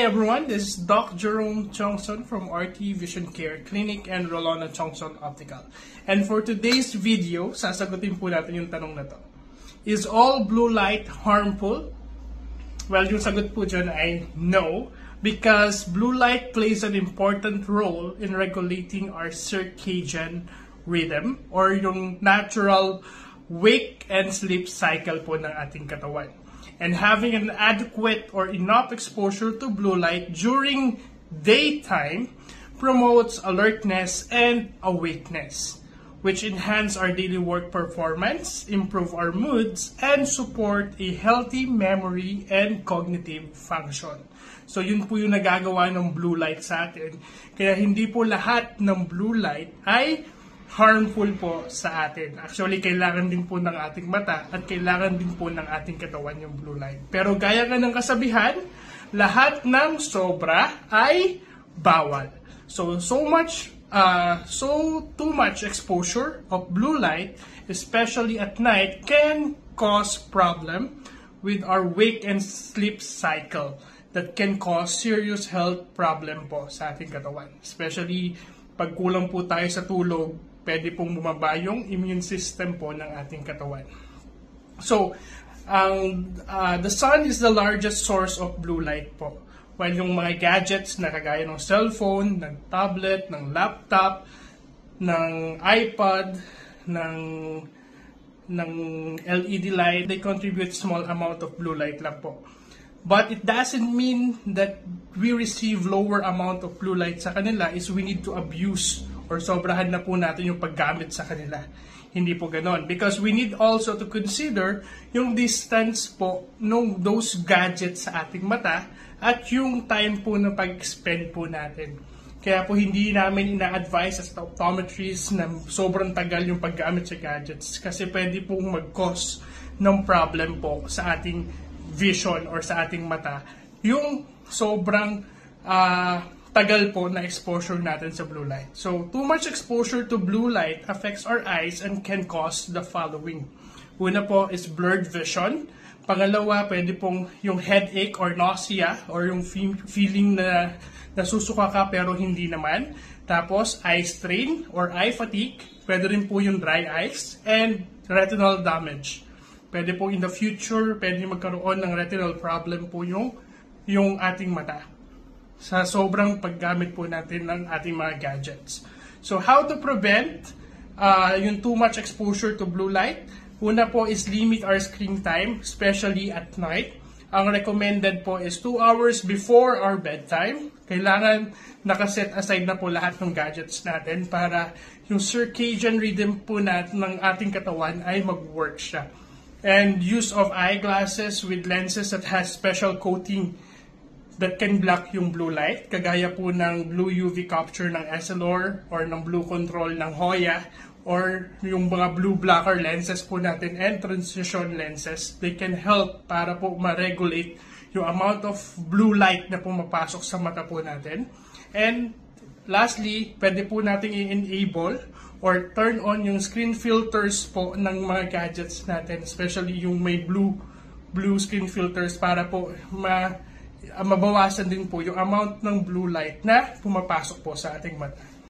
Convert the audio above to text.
everyone, this is Doc Jerome Chongson from RT Vision Care Clinic and Rolona Chongson Optical. And for today's video, sasagutin po natin yung tanong na to. Is all blue light harmful? Well, yung sagot po dyan ay no, because blue light plays an important role in regulating our circadian rhythm or yung natural wake and sleep cycle po ng ating katawan. And having an adequate or enough exposure to blue light during daytime promotes alertness and awakeness, which enhance our daily work performance, improve our moods, and support a healthy memory and cognitive function. So yun po yung nagagawa ng blue light sa atin. Kaya hindi po lahat ng blue light ay harmful po sa atin. Actually, kailangan din po ng ating mata at kailangan din po ng ating katawan yung blue light. Pero gaya nga ng kasabihan, lahat ng sobra ay bawal. So too much exposure of blue light, especially at night, can cause problem with our wake and sleep cycle that can cause serious health problem po sa ating katawan. Especially pag kulang po tayo sa tulog, pwede pong bumaba yung immune system po ng ating katawan. So, the sun is the largest source of blue light po. While yung mga gadgets na kagaya ng cellphone, ng tablet, ng laptop, ng iPad, ng LED light, they contribute small amount of blue light lang po. But it doesn't mean that we receive lower amount of blue light sa kanila is we need to abuse or sobrahan na po natin yung paggamit sa kanila. Hindi po ganon. Because we need also to consider yung distance po ng those gadgets sa ating mata at yung time po na pag-spend po natin. Kaya po hindi namin ina-advise as optometrists na sobrang tagal yung paggamit sa gadgets kasi pwede pong mag-cause ng problem po sa ating vision or sa ating mata yung sobrang tagal po na exposure natin sa blue light. So, too much exposure to blue light affects our eyes and can cause the following. Una po is blurred vision. Pangalawa, pwede pong yung headache or nausea or yung feeling na nasusuka ka pero hindi naman. Tapos, eye strain or eye fatigue. Pwede rin po yung dry eyes and retinal damage. Pwede po in the future, pwede magkaroon ng retinal problem po yung ating mata sa sobrang paggamit po natin ng ating mga gadgets. So, how to prevent yung too much exposure to blue light? Una po is limit our screen time, especially at night. Ang recommended po is 2 hours before our bedtime. Kailangan nakaset aside na po lahat ng gadgets natin para yung circadian rhythm po natin ng ating katawan ay mag-work siya. And use of eyeglasses with lenses that has special coating that can block yung blue light, kagaya po ng blue UV capture ng Essilor or ng blue control ng Hoya or yung mga blue blocker lenses po natin and transition lenses. They can help para po ma-regulate yung amount of blue light na pumapasok sa mata po natin. And lastly, pwede po natin i-enable or turn on yung screen filters po ng mga gadgets natin, especially yung may blue screen filters para po mabawasan din po yung amount ng blue light na pumapasok po sa ating mata.